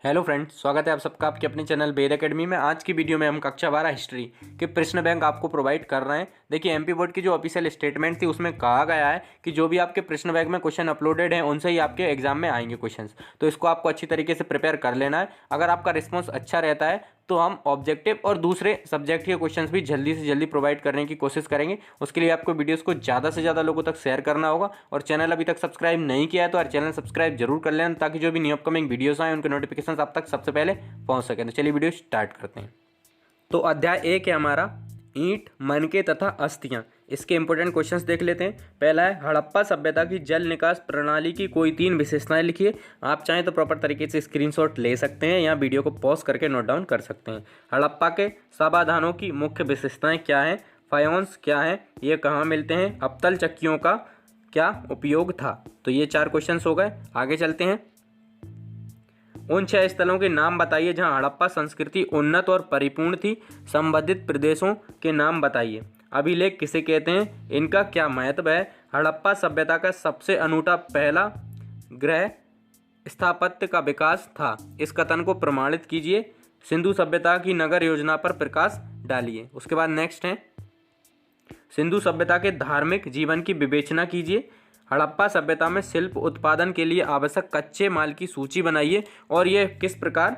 Hello friends, स्वागत है आप सबका आपके अपने चैनल वेद एकेडमी में। आज की वीडियो में हम कक्षा 12 हिस्ट्री के प्रश्न बैंक आपको प्रोवाइड कर रहे हैं। देखिए, एमपी बोर्ड की जो ऑफिशियल स्टेटमेंट थी उसमें कहा गया है कि जो भी आपके प्रश्न बैंक में क्वेश्चन अपलोडेड हैं उनसे ही आपके एग्जाम में आएंगे क्वेश्चंस। तो इसको आपको अच्छी तरीके से प्रिपेयर कर लेना है। अगर आपका रिस्पॉन्स अच्छा रहता है तो हम ऑब्जेक्टिव और दूसरे सब्जेक्ट के क्वेश्चंस भी जल्दी से जल्दी प्रोवाइड करने की कोशिश करेंगे। उसके लिए आपको वीडियोस को ज़्यादा से ज़्यादा लोगों तक शेयर करना होगा। और चैनल अभी तक सब्सक्राइब नहीं किया है तो चैनल सब्सक्राइब जरूर कर लेना, ताकि जो भी न्यू अपकमिंग वीडियोस आए उनके नोटिफिकेशन आप तक सबसे पहले पहुंच सके। तो चलिए वीडियो स्टार्ट करते हैं। तो अध्याय 1 है हमारा ईंट, मनके तथा अस्थियां। इसके इंपॉर्टेंट क्वेश्चंस देख लेते हैं। पहला है, हड़प्पा सभ्यता की जल निकास प्रणाली की कोई 3 विशेषताएं लिखिए। आप चाहें तो प्रॉपर तरीके से स्क्रीनशॉट ले सकते हैं या वीडियो को पॉज करके नोट डाउन कर सकते हैं। हड़प्पा के समाधानों की मुख्य विशेषताएं क्या हैं? फायोन्स क्या है, ये कहाँ मिलते हैं? अबतल चक्कियों का क्या उपयोग था? तो ये 4 क्वेश्चंस हो गए। आगे चलते हैं। उन 6 स्थलों के नाम बताइए जहां हड़प्पा संस्कृति उन्नत और परिपूर्ण थी। संबंधित प्रदेशों के नाम बताइए। अभिलेख किसे कहते हैं? इनका क्या महत्व है? हड़प्पा सभ्यता का सबसे अनूठा पहला गृह स्थापत्य का विकास था। इस कथन को प्रमाणित कीजिए। सिंधु सभ्यता की नगर योजना पर प्रकाश डालिए। उसके बाद नेक्स्ट है, सिंधु सभ्यता के धार्मिक जीवन की विवेचना कीजिए। हड़प्पा सभ्यता में शिल्प उत्पादन के लिए आवश्यक कच्चे माल की सूची बनाइए और ये किस प्रकार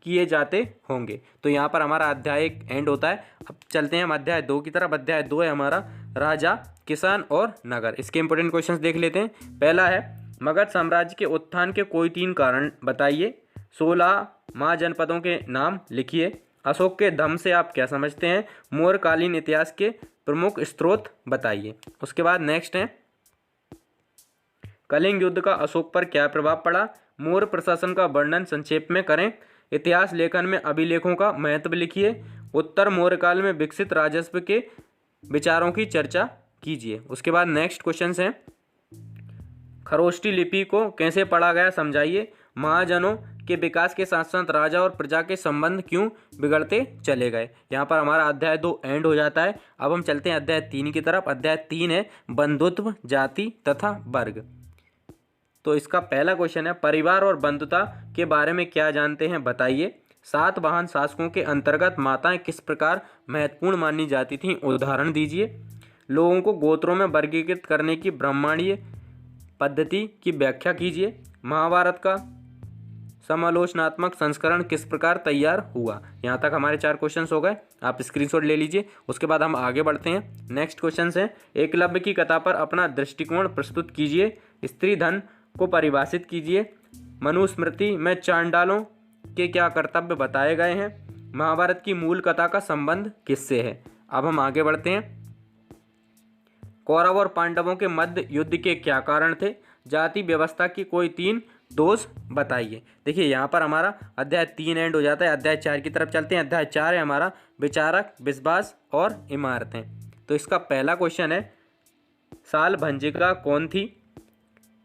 किए जाते होंगे। तो यहाँ पर हमारा अध्याय 1 एंड होता है। अब चलते हैं हम अध्याय 2 की तरफ। अध्याय 2 है हमारा राजा, किसान और नगर। इसके इंपॉर्टेंट क्वेश्चंस देख लेते हैं। पहला है, मगध साम्राज्य के उत्थान के कोई 3 कारण बताइए। 16 महाजनपदों के नाम लिखिए। अशोक के धम्म से आप क्या समझते हैं? मौर्यकालीन इतिहास के प्रमुख स्रोत बताइए। उसके बाद नेक्स्ट है, कलिंग युद्ध का अशोक पर क्या प्रभाव पड़ा? मौर्य प्रशासन का वर्णन संक्षेप में करें। इतिहास लेखन में अभिलेखों का महत्व लिखिए। उत्तर मौर्यकाल में विकसित राजस्व के विचारों की चर्चा कीजिए। उसके बाद नेक्स्ट क्वेश्चन है, खरोष्टी लिपि को कैसे पढ़ा गया समझाइए। महाजनों के विकास के साथ साथ राजा और प्रजा के संबंध क्यों बिगड़ते चले गए। यहाँ पर हमारा अध्याय 2 एंड हो जाता है। अब हम चलते हैं अध्याय 3 की तरफ। अध्याय 3 है, बंधुत्व, जाति तथा वर्ग। तो इसका पहला क्वेश्चन है, परिवार और बंधुता के बारे में क्या जानते हैं बताइए। सातवाहन शासकों के अंतर्गत माताएं किस प्रकार महत्वपूर्ण मानी जाती थीं, उदाहरण दीजिए। लोगों को गोत्रों में वर्गीकृत करने की ब्राह्मणीय पद्धति की व्याख्या कीजिए। महाभारत का समालोचनात्मक संस्करण किस प्रकार तैयार हुआ। यहाँ तक हमारे 4 क्वेश्चंस हो गए। आप स्क्रीनशॉट ले लीजिए। उसके बाद हम आगे बढ़ते हैं। नेक्स्ट क्वेश्चन है, एकलव्य की कथा पर अपना दृष्टिकोण प्रस्तुत कीजिए। स्त्री धन को परिभाषित कीजिए। मनुस्मृति में चांडालों के क्या कर्तव्य बताए गए हैं। महाभारत की मूल कथा का संबंध किससे है। अब हम आगे बढ़ते हैं। कौरव और पांडवों के मध्य युद्ध के क्या कारण थे। जाति व्यवस्था की कोई 3 दोष बताइए। देखिए, यहाँ पर हमारा अध्याय 3 एंड हो जाता है। अध्याय 4 की तरफ चलते हैं। अध्याय 4 है हमारा विचारक, विश्वास और इमारतें। तो इसका पहला क्वेश्चन है, साल भंजिका कौन थी?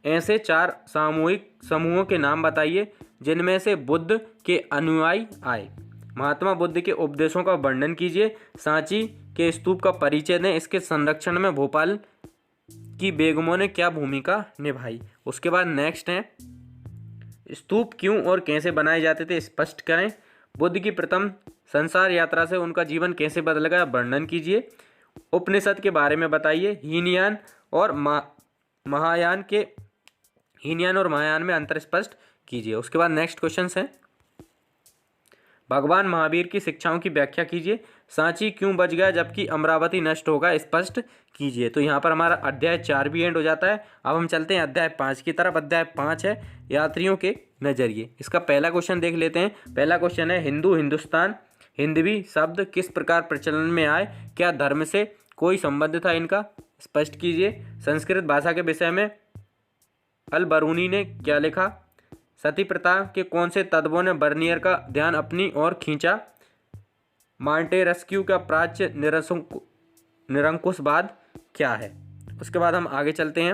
ऐसे 4 सामूहिक समूहों के नाम बताइए जिनमें से बुद्ध के अनुयायी आए। महात्मा बुद्ध के उपदेशों का वर्णन कीजिए। सांची के स्तूप का परिचय दें। इसके संरक्षण में भोपाल की बेगमों ने क्या भूमिका निभाई। उसके बाद नेक्स्ट है, स्तूप क्यों और कैसे बनाए जाते थे, स्पष्ट करें। बुद्ध की प्रथम संसार यात्रा से उनका जीवन कैसे बदल गया, वर्णन कीजिए। उपनिषद के बारे में बताइए। हीनयान और महायान में अंतर स्पष्ट कीजिए। उसके बाद नेक्स्ट क्वेश्चन है, भगवान महावीर की शिक्षाओं की व्याख्या कीजिए। सांची क्यों बच गया जबकि अमरावती नष्ट होगा, स्पष्ट कीजिए। तो यहाँ पर हमारा अध्याय 4 भी एंड हो जाता है। अब हम चलते हैं अध्याय 5 की तरफ। अध्याय 5 है, यात्रियों के नजरिए। इसका पहला क्वेश्चन देख लेते हैं। पहला क्वेश्चन है, हिंदू, हिंदुस्तान, हिंदवी शब्द किस प्रकार प्रचलन में आए। क्या धर्म से कोई संबंध था इनका, स्पष्ट कीजिए। संस्कृत भाषा के विषय में अल बरूनी ने क्या लिखा। सती प्रथा के कौन से तत्वों ने बर्नियर का ध्यान अपनी ओर खींचा। मॉन्टेस्क्यू का प्राच्य निरंकुशवाद क्या है। उसके बाद हम आगे चलते हैं।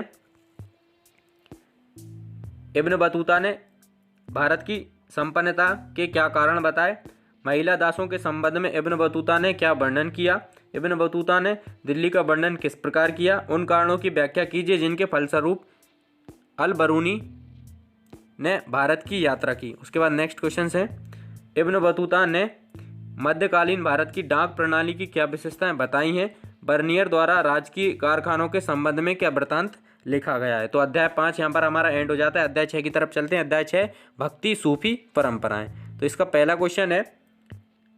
इब्न बतूता ने भारत की संपन्नता के क्या कारण बताए। महिला दासों के संबंध में इब्न बतूता ने क्या वर्णन किया। इब्न बतूता ने दिल्ली का वर्णन किस प्रकार किया। उन कारणों की व्याख्या कीजिए जिनके फलस्वरूप अल बरूनी ने भारत की यात्रा की। उसके बाद नेक्स्ट क्वेश्चन है, इब्न बतूता ने मध्यकालीन भारत की डाक प्रणाली की क्या विशेषताएं बताई हैं? बर्नियर द्वारा राजकीय कारखानों के संबंध में क्या वृत्तांत लिखा गया है? तो अध्याय 5 यहाँ पर हमारा एंड हो जाता है। अध्याय 6 की तरफ चलते हैं। अध्याय 6 भक्ति सूफी परंपराएं। तो इसका पहला क्वेश्चन है,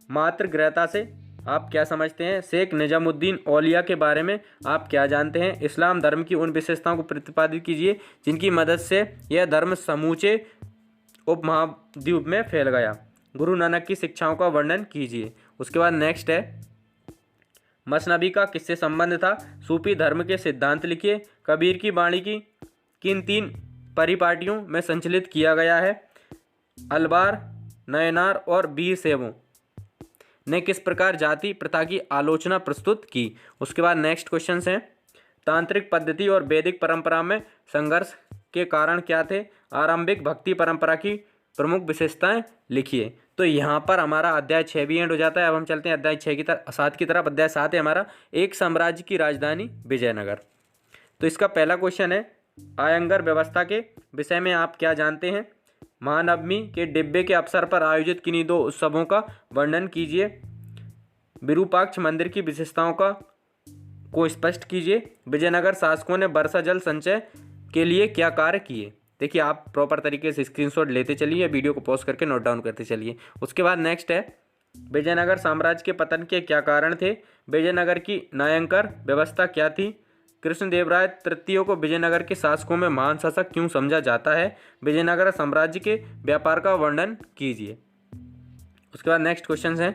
मातृगृहता से आप क्या समझते हैं? शेख निजामुद्दीन औलिया के बारे में आप क्या जानते हैं? इस्लाम धर्म की उन विशेषताओं को प्रतिपादित कीजिए जिनकी मदद से यह धर्म समूचे उपमहाद्वीप में फैल गया। गुरु नानक की शिक्षाओं का वर्णन कीजिए। उसके बाद नेक्स्ट है, मसनबी का किससे संबंध था? सूफी धर्म के सिद्धांत लिखिए। कबीर की वाणी की किन 3 परिपाटियों में संचलित किया गया है? अलबार, नयनार और बीर सेवों ने किस प्रकार जाति प्रथा की आलोचना प्रस्तुत की? उसके बाद नेक्स्ट क्वेश्चन है, तांत्रिक पद्धति और वैदिक परंपरा में संघर्ष के कारण क्या थे? आरंभिक भक्ति परंपरा की प्रमुख विशेषताएं लिखिए। तो यहाँ पर हमारा अध्याय 6 भी एंड हो जाता है। अब हम चलते हैं अध्याय 6 की तरफ 7 की तरफ। अध्याय 7 है हमारा, एक साम्राज्य की राजधानी विजयनगर। तो इसका पहला क्वेश्चन है, आयंगर व्यवस्था के विषय में आप क्या जानते हैं? महानवमी के डिब्बे के अवसर पर आयोजित किन्हीं 2 उत्सवों का वर्णन कीजिए। विरूपाक्ष मंदिर की विशेषताओं को स्पष्ट कीजिए। विजयनगर शासकों ने वर्षा जल संचय के लिए क्या कार्य किए? देखिए, आप प्रॉपर तरीके से स्क्रीनशॉट लेते चलिए, वीडियो को पॉज करके नोट डाउन करते चलिए। उसके बाद नेक्स्ट है, विजयनगर साम्राज्य के पतन के क्या कारण थे? विजयनगर की न्यायंकर व्यवस्था क्या थी? कृष्णदेवराय तृतीय को विजयनगर के शासकों में महान शासक क्यों समझा जाता है? विजयनगर साम्राज्य के व्यापार का वर्णन कीजिए। उसके बाद नेक्स्ट क्वेश्चन है,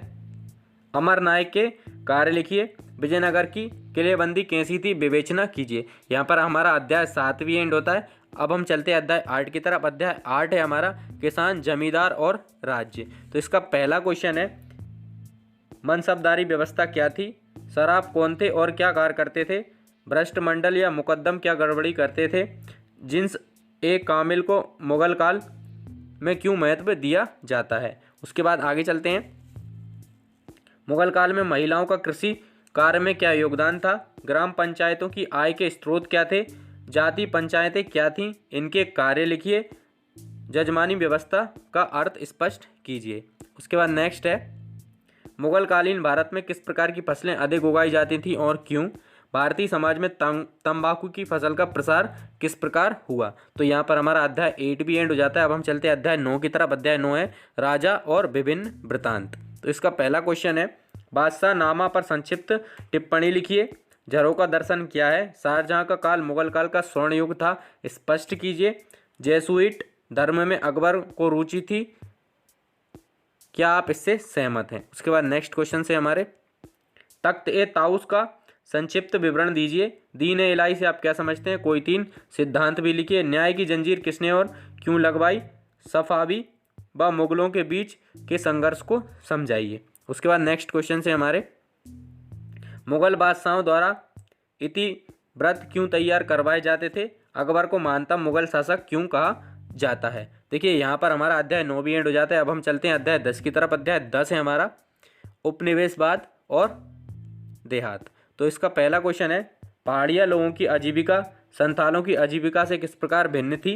अमर नायक के कार्य लिखिए। विजयनगर की किलेबंदी कैसी थी? विवेचना कीजिए। यहाँ पर हमारा अध्याय 7 भी एंड होता है। अब हम चलते हैं अध्याय 8 की तरफ। अध्याय 8 है हमारा, किसान, जमींदार और राज्य। तो इसका पहला क्वेश्चन है, मनसबदारी व्यवस्था क्या थी? शराब कौन थे और क्या कार्य करते थे? भ्रष्ट मंडल या मुकद्दम क्या गड़बड़ी करते थे? जिन्स ए कामिल को मुगल काल में क्यों महत्व दिया जाता है? उसके बाद आगे चलते हैं, मुगल काल में महिलाओं का कृषि कार्य में क्या योगदान था? ग्राम पंचायतों की आय के स्रोत क्या थे? जाति पंचायतें क्या थीं? इनके कार्य लिखिए। जजमानी व्यवस्था का अर्थ स्पष्ट कीजिए। उसके बाद नेक्स्ट है, मुगल कालीन भारत में किस प्रकार की फसलें अधिक उगाई जाती थीं और क्यों? भारतीय समाज में तंबाकू की फसल का प्रसार किस प्रकार हुआ? तो यहाँ पर हमारा अध्याय 8 भी एंड हो जाता है। अब हम चलते हैं अध्याय 9 की तरफ। अध्याय 9 है, राजा और विभिन्न वृत्तांत। तो इसका पहला क्वेश्चन है, बादशाह नामा पर संक्षिप्त टिप्पणी लिखिए। झरों का दर्शन क्या है? शाहजहां का काल मुगल काल का स्वर्ण युग था, स्पष्ट कीजिए। जैसुइट धर्म में अकबर को रुचि थी, क्या आप इससे सहमत हैं? उसके बाद नेक्स्ट क्वेश्चन से हमारे, तख्त ए ताउस का संक्षिप्त विवरण दीजिए। दीन ए इलाही से आप क्या समझते हैं? कोई 3 सिद्धांत भी लिखिए। न्याय की जंजीर किसने और क्यों लगवाई? सफावी व मुगलों के बीच के संघर्ष को समझाइए। उसके बाद नेक्स्ट क्वेश्चन से हमारे, मुगल बादशाहों द्वारा इति व्रत क्यों तैयार करवाए जाते थे? अकबर को महानतम मुगल शासक क्यों कहा जाता है? देखिए, यहाँ पर हमारा अध्याय 9 भी एंड हो जाता है। अब हम चलते हैं अध्याय 10 की तरफ। अध्याय 10 है हमारा, उपनिवेशवाद और देहात। तो इसका पहला क्वेश्चन है, पहाड़िया लोगों की आजीविका संथालों की आजीविका से किस प्रकार भिन्न थी?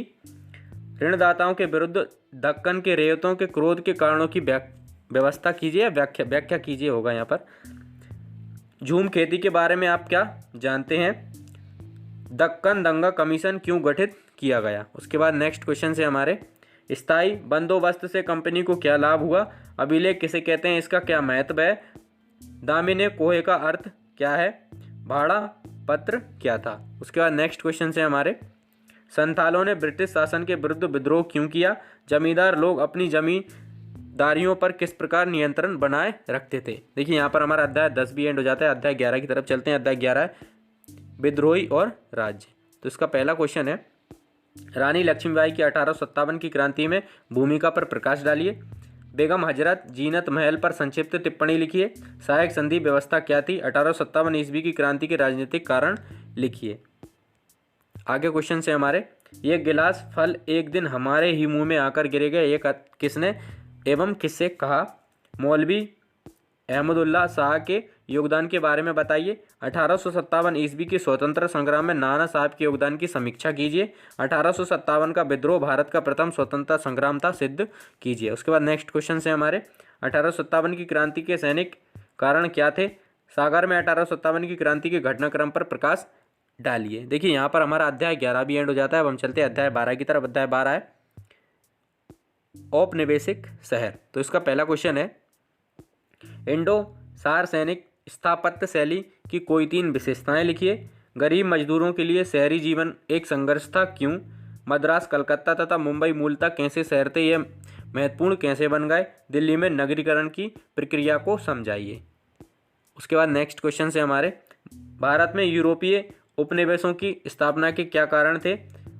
ऋणदाताओं के विरुद्ध दक्कन के रेयतों के क्रोध के कारणों की व्यवस्था कीजिए, व्याख्या कीजिए होगा यहाँ पर। झूम खेती के बारे में आप क्या जानते हैं? दक्कन दंगा कमीशन क्यों गठित किया गया? उसके बाद नेक्स्ट क्वेश्चन से हमारे, स्थायी बंदोबस्त से कंपनी को क्या लाभ हुआ? अभिलेख किसे कहते हैं? इसका क्या महत्व है? दामिने कोहे का अर्थ क्या है? भाड़ा पत्र क्या था? उसके बाद नेक्स्ट क्वेश्चन से हमारे, संथालों ने ब्रिटिश शासन के विरुद्ध विद्रोह क्यों किया? जमींदार लोग अपनी जमींदारियों पर किस प्रकार नियंत्रण बनाए रखते थे? देखिए, यहाँ पर हमारा अध्याय 10 भी एंड हो जाता है। अध्याय 11 की तरफ चलते हैं। अध्याय 11 है, विद्रोही और राज्य। तो इसका पहला क्वेश्चन है, रानी लक्ष्मीबाई की 1857 की क्रांति में भूमिका पर प्रकाश डालिए। बेगम हजरत जीनत महल पर संक्षिप्त टिप्पणी लिखिए। सहायक संधि व्यवस्था क्या थी? 1857 ईस्वी की क्रांति के राजनीतिक कारण लिखिए। आगे क्वेश्चन से हमारे, ये गिलास फल एक दिन हमारे ही मुंह में आकर गिरेगा, ये किसने एवं किससे कहा? मौलवी अहमदुल्ला शाह के योगदान के बारे में बताइए। 1857 ईस्वी के स्वतंत्र संग्राम में नाना साहब के योगदान की समीक्षा कीजिए। 1857 का विद्रोह भारत का प्रथम स्वतंत्रता संग्राम था, सिद्ध कीजिए। उसके बाद नेक्स्ट क्वेश्चन है हमारे 1857 की क्रांति के सैनिक कारण क्या थे। सागर में 1857 की क्रांति के घटनाक्रम पर प्रकाश डालिए। देखिए यहाँ पर हमारा अध्याय 11 भी एंड हो जाता है। अब हम चलते हैं अध्याय 12 की तरफ। अध्याय 12 है औपनिवेशिक शहर। तो इसका पहला क्वेश्चन है इंडो सार सैनिक स्थापत्य शैली की कोई 3 विशेषताएं लिखिए। गरीब मजदूरों के लिए शहरी जीवन एक संघर्ष था, क्यों। मद्रास, कलकत्ता तथा मुंबई मूलतः कैसे शहर थे, ये महत्वपूर्ण कैसे बन गए। दिल्ली में नगरीकरण की प्रक्रिया को समझाइए। उसके बाद नेक्स्ट क्वेश्चन से हमारे भारत में यूरोपीय उपनिवेशों की स्थापना के क्या कारण थे।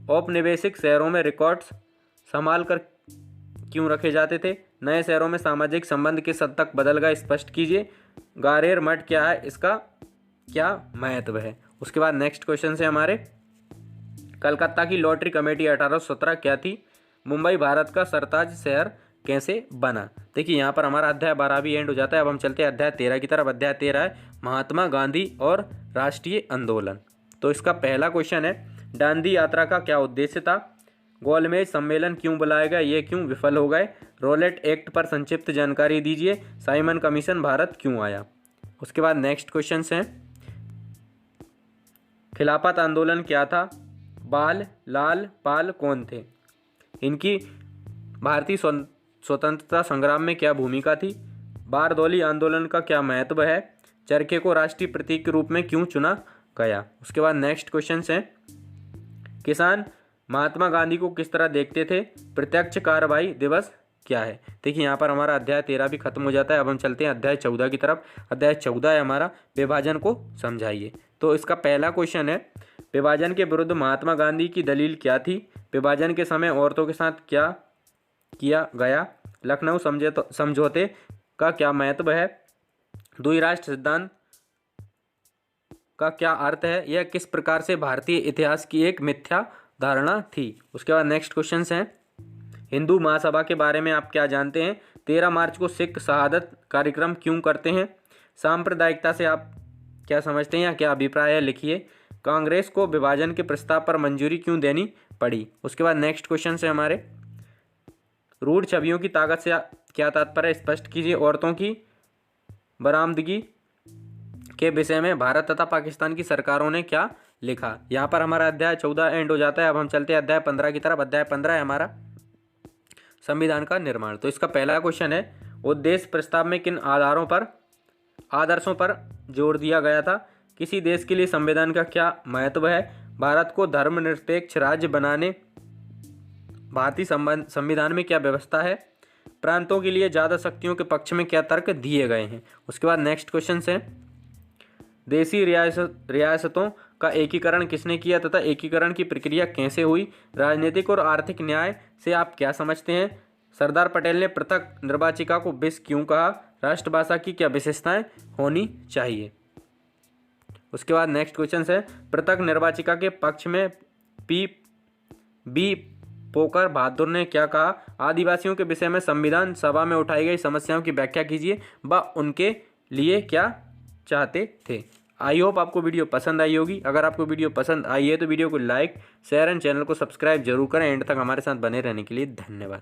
औपनिवेशिक शहरों में रिकॉर्ड्स संभाल कर क्यों रखे जाते थे। नए शहरों में सामाजिक संबंध किस हद तक बदल गए, स्पष्ट कीजिए। ग्वालियर मठ क्या है, इसका क्या महत्व है। उसके बाद नेक्स्ट क्वेश्चन से हमारे कलकत्ता की लॉटरी कमेटी 1817 क्या थी। मुंबई भारत का सरताज शहर कैसे बना। देखिए यहाँ पर हमारा अध्याय 12 भी एंड हो जाता है। अब हम चलते हैं अध्याय 13 की तरफ। अध्याय 13 है महात्मा गांधी और राष्ट्रीय आंदोलन। तो इसका पहला क्वेश्चन है दांडी यात्रा का क्या उद्देश्य था। गोलमेज सम्मेलन क्यों बुलाया गया, ये क्यों विफल हो गए। रोलेट एक्ट पर संक्षिप्त जानकारी दीजिए। साइमन कमीशन भारत क्यों आया। उसके बाद नेक्स्ट क्वेश्चन है खिलाफत आंदोलन क्या था। बाल लाल पाल कौन थे। इनकी भारतीय स्वतंत्रता संग्राम में क्या भूमिका थी। बारदौली आंदोलन का क्या महत्व है। चरखे को राष्ट्रीय प्रतीक के रूप में क्यों चुना गया। उसके बाद नेक्स्ट क्वेश्चन है किसान महात्मा गांधी को किस तरह देखते थे। प्रत्यक्ष कार्रवाई दिवस क्या है। देखिए यहाँ पर हमारा अध्याय 13 भी खत्म हो जाता है। अब हम चलते हैं अध्याय 14 की तरफ। अध्याय 14 है हमारा विभाजन को समझाइए। तो इसका पहला क्वेश्चन है विभाजन के विरुद्ध महात्मा गांधी की दलील क्या थी। विभाजन के समय औरतों के साथ क्या किया गया। लखनऊ समझौते का क्या महत्व है। द्वि राष्ट्र सिद्धांत का क्या अर्थ है। यह किस प्रकार से भारतीय इतिहास की एक मिथ्या धारणा थी। उसके बाद नेक्स्ट क्वेश्चन है हिंदू महासभा के बारे में आप क्या जानते हैं। 13 मार्च को सिख शहादत कार्यक्रम क्यों करते हैं। सांप्रदायिकता से आप क्या समझते हैं या क्या अभिप्राय है, लिखिए। कांग्रेस को विभाजन के प्रस्ताव पर मंजूरी क्यों देनी पड़ी। उसके बाद नेक्स्ट क्वेश्चन है हमारे रूढ़ छवियों की ताकत से क्या तात्पर्य, स्पष्ट कीजिए। औरतों की बरामदगी के विषय में भारत तथा पाकिस्तान की सरकारों ने क्या लिखा। यहाँ पर हमारा अध्याय 14 एंड हो जाता है। अब हम चलते हैं अध्याय 15 की तरफ। अध्याय 15 है हमारा संविधान का निर्माण। तो इसका पहला क्वेश्चन है उद्देश्य प्रस्ताव में किन आदर्शों पर जोर दिया गया था। किसी देश के लिए संविधान का क्या महत्व है। भारत को धर्मनिरपेक्ष राज्य बनाने भारतीय संविधान में क्या व्यवस्था है। प्रांतों के लिए ज़्यादा शक्तियों के पक्ष में क्या तर्क दिए गए हैं। उसके बाद नेक्स्ट क्वेश्चन है देशी रियासतों का एकीकरण किसने किया तथा एकीकरण की प्रक्रिया कैसे हुई। राजनीतिक और आर्थिक न्याय से आप क्या समझते हैं। सरदार पटेल ने पृथक निर्वाचिका को विश क्यों कहा। राष्ट्रभाषा की क्या विशेषताएं होनी चाहिए। उसके बाद नेक्स्ट क्वेश्चन है पृथक निर्वाचिका के पक्ष में बी पोकर बहादुर ने क्या कहा। आदिवासियों के विषय में संविधान सभा में उठाई गई समस्याओं की व्याख्या कीजिए व उनके लिए क्या चाहते थे। आई होप आपको वीडियो पसंद आई होगी। अगर आपको वीडियो पसंद आई है तो वीडियो को लाइक शेयर एंड चैनल को सब्सक्राइब जरूर करें। एंड तक हमारे साथ बने रहने के लिए धन्यवाद।